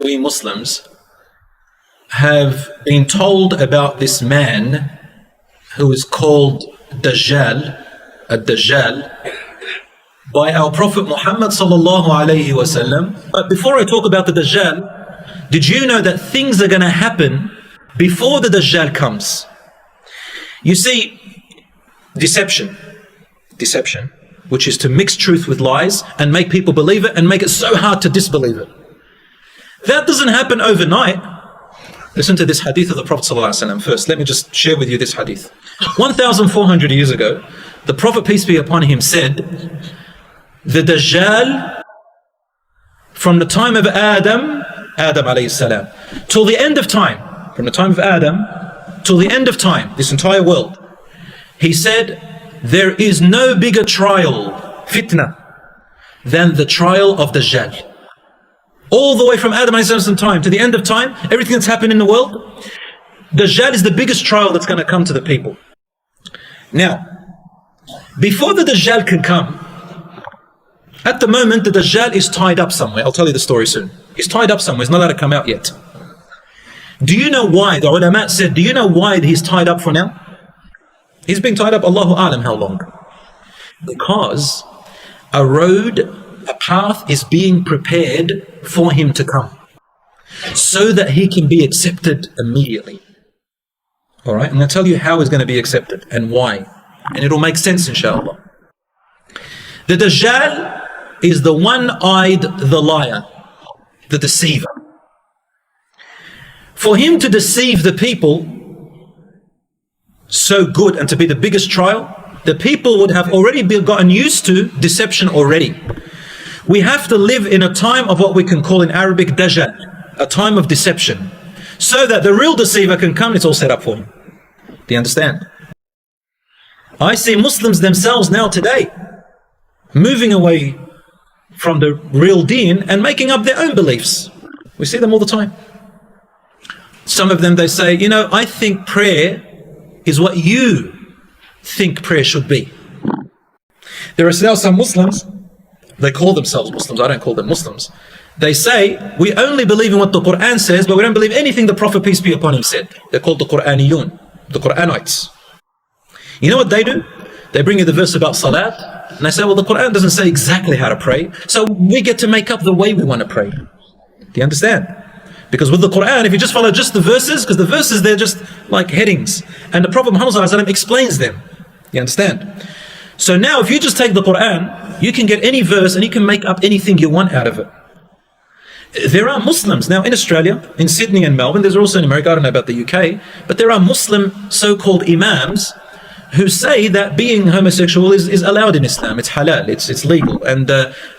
we Muslims have been told about this man who is called Dajjal, Ad-Dajjal, by our Prophet Muhammad sallallahu alayhi wasallam. But before I talk about the Dajjal, did you know that things are going to happen before the Dajjal comes? You see, deception, which is to mix truth with lies and make people believe it and make it so hard to disbelieve it. That doesn't happen overnight. Listen to this hadith of the Prophet ﷺ first. Let me just share with you this hadith. 1,400 years ago, the Prophet, peace be upon him, said, the Dajjal, from the time of Adam alayhi salam, till the end of time, from the time of Adam till the end of time, this entire world, he said, there is no bigger trial, fitna, than the trial of Dajjal. All the way from Adam alayhi time to the end of time, everything that's happened in the world, Dajjal is the biggest trial that's going to come to the people. Now, before the Dajjal can come, at the moment the Dajjal is tied up somewhere. I'll tell you the story soon. He's tied up somewhere. He's not allowed to come out yet. Do you know why? The ulama said, do you know why he's tied up for now? He's being tied up, Allahu Alam, how long? Because a road, a path is being prepared for him to come, so that he can be accepted immediately. All right, I'm going to tell you how he's going to be accepted and why, and it'll make sense, inshallah. The Dajjal is the one-eyed, the liar, the deceiver. For him to deceive the people so good and to be the biggest trial, the people would have already gotten used to deception already. We have to live in a time of what we can call in Arabic Dajjal, a time of deception, so that the real deceiver can come and it's all set up for him. Do you understand? I see Muslims themselves now today moving away from the real deen and making up their own beliefs. We see them all the time. Some of them, they say, you know, I think prayer is what you think prayer should be. There are now some Muslims, they call themselves Muslims, I don't call them Muslims. They say, we only believe in what the Quran says, but we don't believe anything the Prophet, peace be upon him, said. They're called the Quraniyun, the Quranites. You know what they do? They bring you the verse about salat, and they say, well, the Quran doesn't say exactly how to pray, so we get to make up the way we want to pray. Do you understand? Because with the Quran, if you just follow just the verses, because the verses, they're just like headings, and the Prophet Muhammad ﷺ explains them. You understand? So now, if you just take the Quran, you can get any verse and you can make up anything you want out of it. There are Muslims now in Australia, in Sydney and Melbourne, there's also in America, I don't know about the UK, but there are Muslim so-called imams who say that being homosexual is allowed in Islam. It's halal, it's legal, and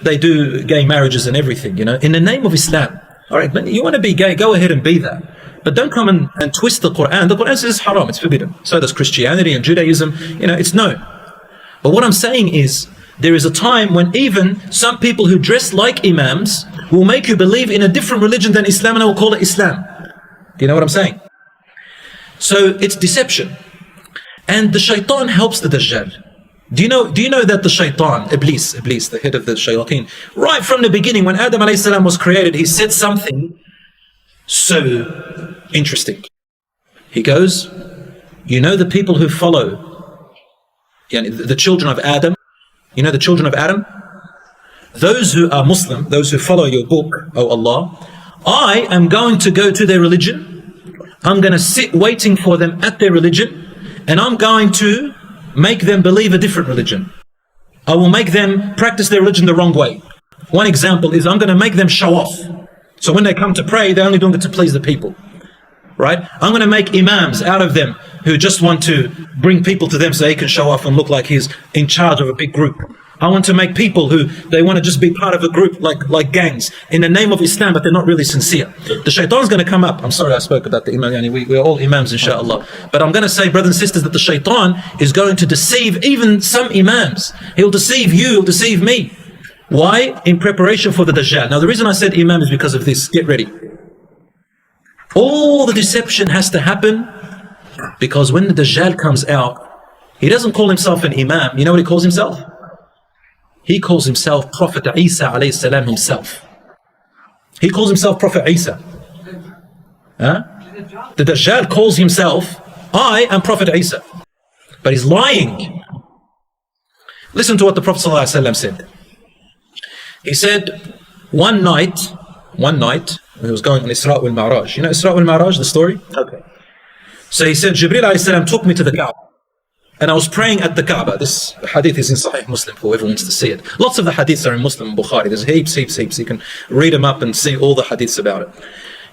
they do gay marriages and everything, you know, in the name of Islam. All right, but you want to be gay, go ahead and be that. But don't come and twist the Quran. The Quran says it's haram, it's forbidden. So does Christianity and Judaism, you know, it's no. But what I'm saying is, there is a time when even some people who dress like imams will make you believe in a different religion than Islam, and I will call it Islam. Do you know what I'm saying? So it's deception. And the shaitan helps the Dajjal. Do you know that the shaitan, Iblis, the head of the shayateen, right from the beginning, when Adam alayhi salam was created, he said something so interesting. He goes, you know the people who follow, the children of Adam, you know the children of Adam? Those who are Muslim, those who follow your book, O Allah, I am going to go to their religion, I'm going to sit waiting for them at their religion, and I'm going to make them believe a different religion. I will make them practice their religion the wrong way. One example is I'm going to make them show off. So when they come to pray, they're only doing it to please the people. Right? I'm going to make imams out of them who just want to bring people to them so he can show off and look like he's in charge of a big group. I want to make people who they want to just be part of a group like gangs in the name of Islam, but they're not really sincere. The shaitan's going to come up. I'm sorry I spoke about the imam. We're all imams, inshallah. But I'm going to say, brothers and sisters, that the shaitan is going to deceive even some imams. He'll deceive you, he'll deceive me. Why? In preparation for the Dajjal. Now the reason I said imam is because of this. Get ready. All the deception has to happen because when the Dajjal comes out, he doesn't call himself an imam. You know what he calls himself? He calls himself Prophet Isa alayhi salam himself. He calls himself Prophet Isa. Huh? The Dajjal calls himself, I am Prophet Isa. But he's lying. Listen to what the Prophet ﷺ said. He said, one night, he was going on Isra wal Mi'raj. You know Isra wal Mi'raj, the story? Okay. So he said, Jibreel ﷺ took me to the Kaaba. And I was praying at the Kaaba. This hadith is in Sahih Muslim for whoever wants to see it. Lots of the hadiths are in Muslim and Bukhari. There's heaps. You can read them up and see all the hadiths about it.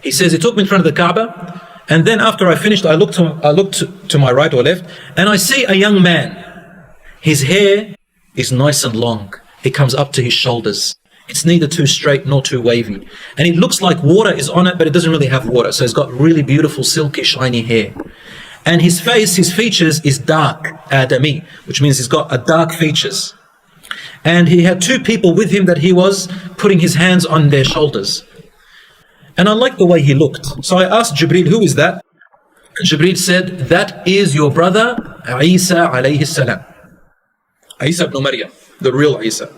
He says, he took me in front of the Kaaba. And then after I finished, I looked to my right or left. And I see a young man. His hair is nice and long. It comes up to his shoulders. It's neither too straight nor too wavy. And it looks like water is on it, but it doesn't really have water. So it's got really beautiful, silky, shiny hair. And his face, his features is dark, Adami, which means he's got a dark features. And he had two people with him that he was putting his hands on their shoulders. And I liked the way he looked. So I asked Jibreel, who is that? And Jibreel said, that is your brother, Isa alayhi salam. Isa ibn Maryam, the real Isa.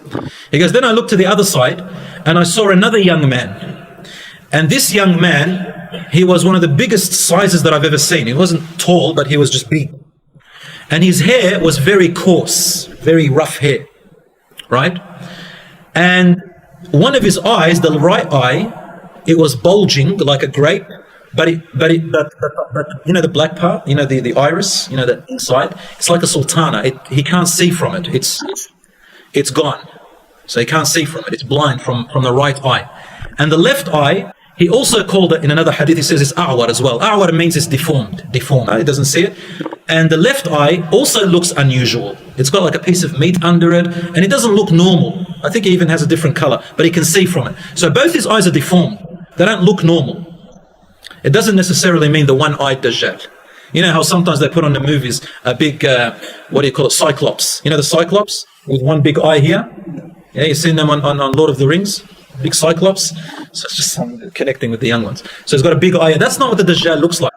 He goes, then I looked to the other side and I saw another young man. And this young man, he was one of the biggest sizes that I've ever seen. He wasn't tall, but he was just big. And his hair was very coarse, very rough hair, right? And one of his eyes, the right eye, it was bulging like a grape, but you know the black part, you know the iris, you know the inside, it's like a sultana. He can't see from it. It's gone. So he can't see from it. It's blind from the right eye. And the left eye, he also called it in another hadith, he says it's a'war as well. A'war means it's deformed. It doesn't see it. And the left eye also looks unusual. It's got like a piece of meat under it, and it doesn't look normal. I think it even has a different color, but he can see from it. So both his eyes are deformed. They don't look normal. It doesn't necessarily mean the one-eyed Dajjal. You know how sometimes they put on the movies a big, Cyclops. You know the Cyclops with one big eye here? Yeah, you've seen them on Lord of the Rings? Big Cyclops. So it's just connecting with the young ones. So it's got a big eye. That's not what the Dajjal looks like.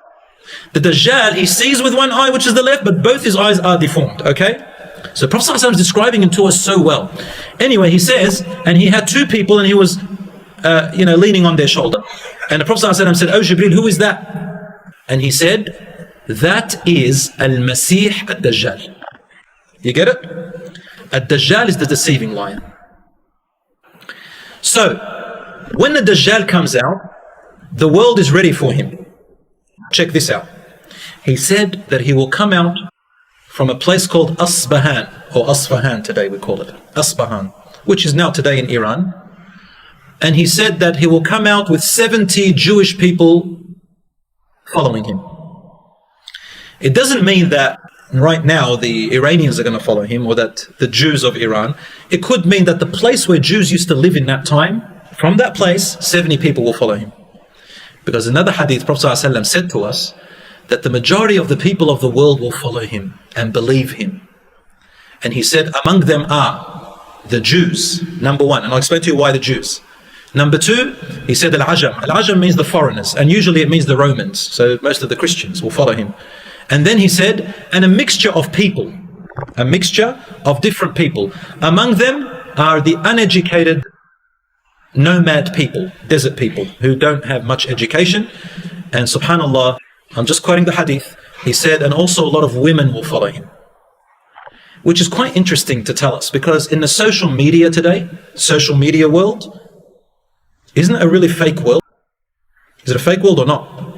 The Dajjal, he sees with one eye, which is the left, but both his eyes are deformed, okay? So Prophet ﷺ is describing him to us so well. Anyway, he says, and he had two people and he was, leaning on their shoulder. And the Prophet ﷺ said, oh Jibreel, who is that? And he said, that is Al-Masih Ad-Dajjal. You get it? Ad-Dajjal is the deceiving lion. So, when the Dajjal comes out, the world is ready for him. Check this out. He said that he will come out from a place called Asbahan, or Asfahan today we call it, Asbahan, which is now today in Iran. And he said that he will come out with 70 Jewish people following him. It doesn't mean that right now the Iranians are going to follow him, or that the Jews of Iran. It could mean that the place where Jews used to live in that time, from that place, 70 people will follow him. Because another hadith, Prophet ﷺ said to us that the majority of the people of the world will follow him and believe him. And he said, among them are the Jews, number one. And I'll explain to you why the Jews. Number two, he said Al-Ajam. Al-Ajam means the foreigners, and usually it means the Romans. So most of the Christians will follow him. And then he said, and a mixture of people, a mixture of different people. Among them are the uneducated nomad people, desert people, who don't have much education. And subhanAllah, I'm just quoting the hadith, he said, and also a lot of women will follow him. Which is quite interesting to tell us, because in the social media today, social media world, isn't it a really fake world? Is it a fake world or not?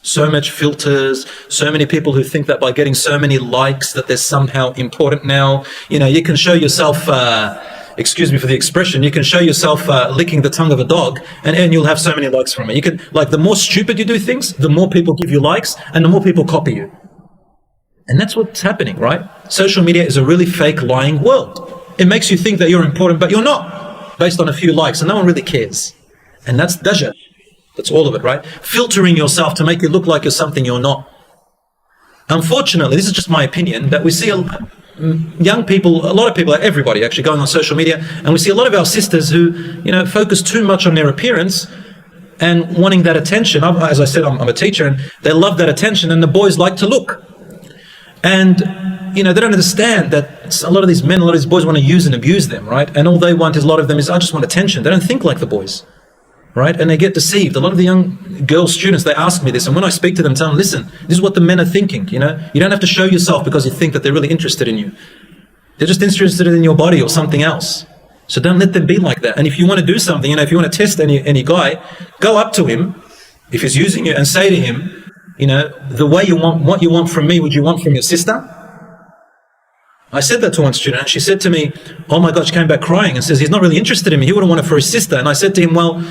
So much filters, so many people who think that by getting so many likes that they're somehow important now. You know, you can show yourself, excuse me for the expression, you can show yourself licking the tongue of a dog and you'll have so many likes from it. You can, like, the more stupid you do things, the more people give you likes and the more people copy you. And that's what's happening, right? Social media is a really fake, lying world. It makes you think that you're important, but you're not, based on a few likes, and no one really cares. And that's Dajjal. That's all of it, right? Filtering yourself to make you look like you're something you're not. Unfortunately, this is just my opinion, that we see young people, a lot of people, everybody actually, going on social media, and we see a lot of our sisters who, you know, focus too much on their appearance and wanting that attention. As I said, I'm a teacher, and they love that attention, and the boys like to look. And, you know, they don't understand that a lot of these men, a lot of these boys want to use and abuse them, right? And all they want is, a lot of them is, I just want attention. They don't think like the boys. right? And they get deceived. A lot of the young girl students, they ask me this, and when I speak to them, tell them, listen, this is what the men are thinking, you know? You don't have to show yourself because you think that they're really interested in you. They're just interested in your body or something else. So don't let them be like that. And if you want to do something, you know, if you want to test any guy, go up to him, if he's using you, and say to him, you know, the way you want, what you want from me, would you want from your sister? I said that to one student, and she said to me, oh my God, she came back crying and says, he's not really interested in me. He wouldn't want it for his sister. And I said to him, well,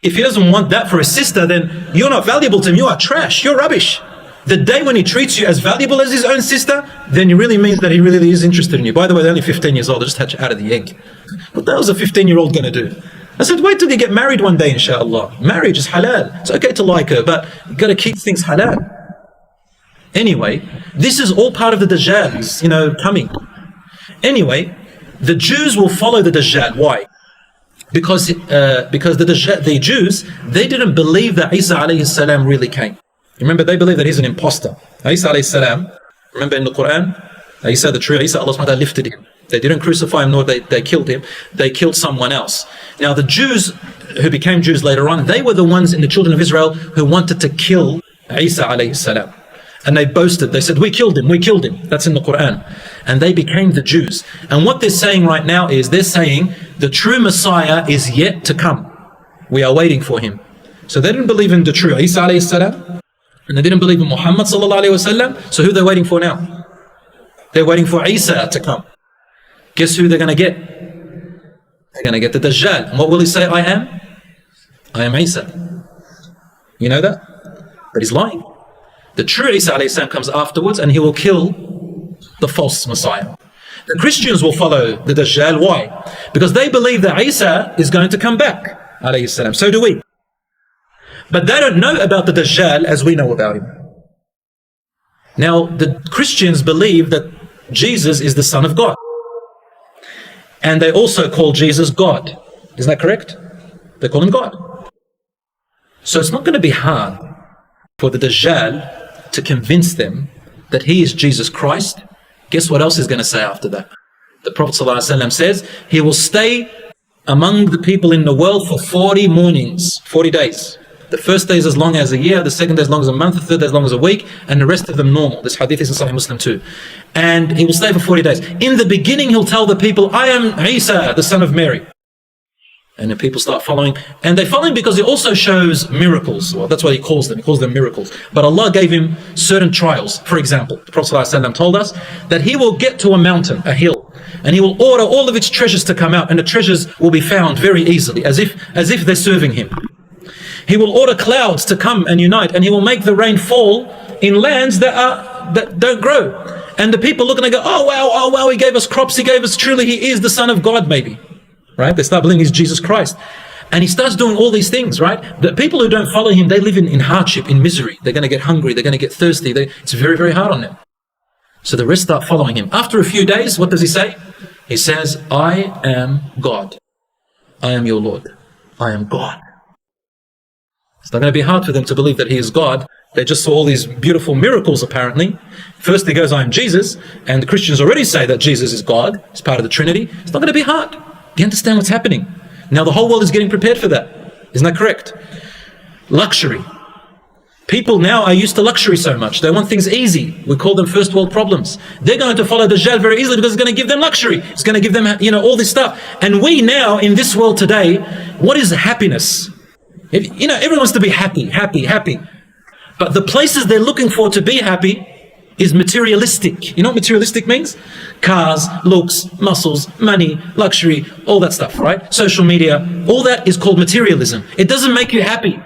if he doesn't want that for his sister, then you're not valuable to him. You are trash. You're rubbish. The day when he treats you as valuable as his own sister, then it really means that he really is interested in you. By the way, they're only 15 years old. They just hatch out of the egg. What the hell is a 15-year-old going to do? I said, wait till you get married one day, inshallah. Marriage is halal. It's okay to like her, but you've got to keep things halal. Anyway, this is all part of the Dajjal, you know, coming. Anyway, the Jews will follow the Dajjal. Why? Because the Jews, they didn't believe that Isa alayhi salam really came. Remember, they believe that he's an imposter. Isa alayhi salam, remember in the Quran, Isa, the true Isa, Allah subhanahu wa ta'ala lifted him. They didn't crucify him, nor they killed him. They killed someone else. Now, the Jews who became Jews later on, they were the ones in the children of Israel who wanted to kill Isa alayhi salam. And they boasted, they said, we killed him. That's in the Quran. And they became the Jews. And what they're saying right now is, they're saying the true Messiah is yet to come. We are waiting for him. So they didn't believe in the true Isa alayhi salam, and they didn't believe in Muhammad sallallahu alayhi wasallam. So who are they waiting for now? They're waiting for Isa to come. Guess who they're going to get? They're going to get the Dajjal. And what will he say, I am? I am Isa. You know that? But he's lying. The true Isa alayhi salam comes afterwards, and he will kill the false Messiah. The Christians will follow the Dajjal. Why? Because they believe that Isa is going to come back, alayhi salam. So do we. But they don't know about the Dajjal as we know about him. Now, the Christians believe that Jesus is the Son of God. And they also call Jesus God. Isn't that correct? They call him God. So it's not going to be hard for the Dajjal to convince them that he is Jesus Christ. Guess what else he's going to say after that? The Prophet ﷺ says he will stay among the people in the world for 40 mornings, 40 days. The first day is as long as a year, the second day as long as a month, the third day as long as a week, and the rest of them normal. This hadith is in Sahih Muslim too. And he will stay for 40 days. In the beginning, he'll tell the people, I am Isa, the son of Mary. And then people start following. And they follow him because he also shows miracles. Well, that's what he calls them. He calls them miracles. But Allah gave him certain trials. For example, the Prophet ﷺ told us that he will get to a mountain, a hill, and he will order all of its treasures to come out, and the treasures will be found very easily, as if they're serving him. He will order clouds to come and unite, and he will make the rain fall in lands that don't grow. And the people look and they go, oh wow, he gave us crops, he gave us, truly he is the Son of God, maybe. Right? They start believing he's Jesus Christ. And he starts doing all these things, right? The people who don't follow him, they live in hardship, in misery. They're going to get hungry, they're going to get thirsty. It's very, very hard on them. So the rest start following him. After a few days, what does he say? He says, I am God. I am your Lord. I am God. It's not going to be hard for them to believe that he is God. They just saw all these beautiful miracles, apparently. First he goes, I am Jesus. And the Christians already say that Jesus is God. He's part of the Trinity. It's not going to be hard. Do you understand what's happening? Now the whole world is getting prepared for that. Isn't that correct? Luxury. People now are used to luxury so much. They want things easy. We call them first world problems. They're going to follow the Dajjal very easily because it's going to give them luxury. It's going to give them, all this stuff. And we now, in this world today, what is happiness? Everyone wants to be happy. But the places they're looking for to be happy is materialistic. You know what materialistic means? Cars, looks, muscles, money, luxury, all that stuff, right? Social media, all that is called materialism. It doesn't make you happy.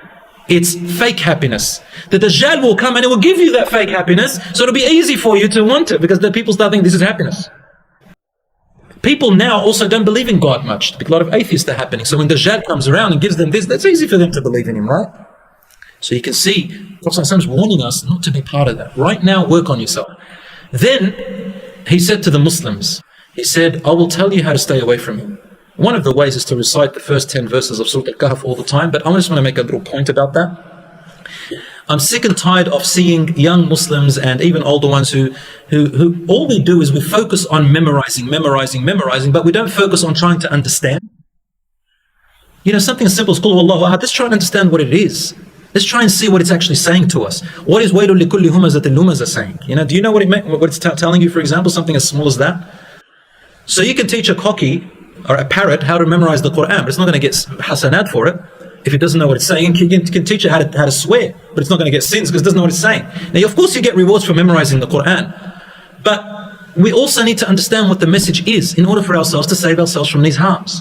It's fake happiness. The Dajjal will come and it will give you that fake happiness, so it'll be easy for you to want it because the people start thinking this is happiness. People now also don't believe in God much. A lot of atheists are happening. So when Dajjal comes around and gives them this, that's easy for them to believe in him, right? So you can see, Prophet ﷺ is warning us not to be part of that. Right now, work on yourself. Then, he said to the Muslims, he said, I will tell you how to stay away from him. One of the ways is to recite the first 10 verses of Surah Al-Kahf all the time, but I just want to make a little point about that. I'm sick and tired of seeing young Muslims and even older ones who all we do is we focus on memorizing, but we don't focus on trying to understand. something as simple as Qul Huwallahu Ahad. Let's try and understand what it is. Let's try and see what it's actually saying to us. What is Wailul likulli humazatin lumaza saying? Do you know what it's telling you, for example, something as small as that? So you can teach a cocky or a parrot how to memorize the Quran, but it's not going to get hasanat for it if it doesn't know what it's saying. You can teach it how to swear, but it's not going to get sins because it doesn't know what it's saying. Now, of course, you get rewards for memorizing the Quran, but we also need to understand what the message is in order for ourselves to save ourselves from these harms.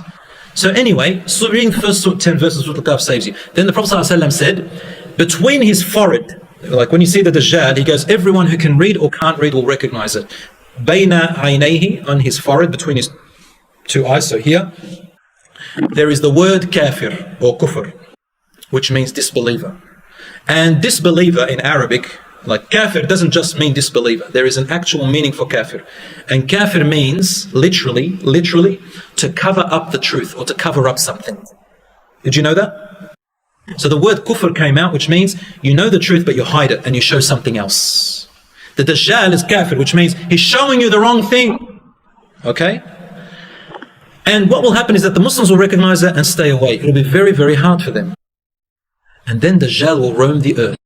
So anyway, so reading the first 10 verses of Surah Al-Kahf saves you. Then the Prophet ﷺ said, between his forehead, like when you see the Dajjal, he goes, everyone who can read or can't read will recognize it. Bayna aynayhi, on his forehead, between his two eyes, so here, there is the word kafir or kufr, which means disbeliever. And disbeliever in Arabic, like kafir doesn't just mean disbeliever. There is an actual meaning for kafir. And kafir means literally, to cover up the truth or to cover up something. Did you know that? So the word kufr came out, which means you know the truth, but you hide it and you show something else. The Dajjal is kafir, which means he's showing you the wrong thing. Okay? And what will happen is that the Muslims will recognize that and stay away. It will be very, very hard for them. And then Dajjal will roam the earth.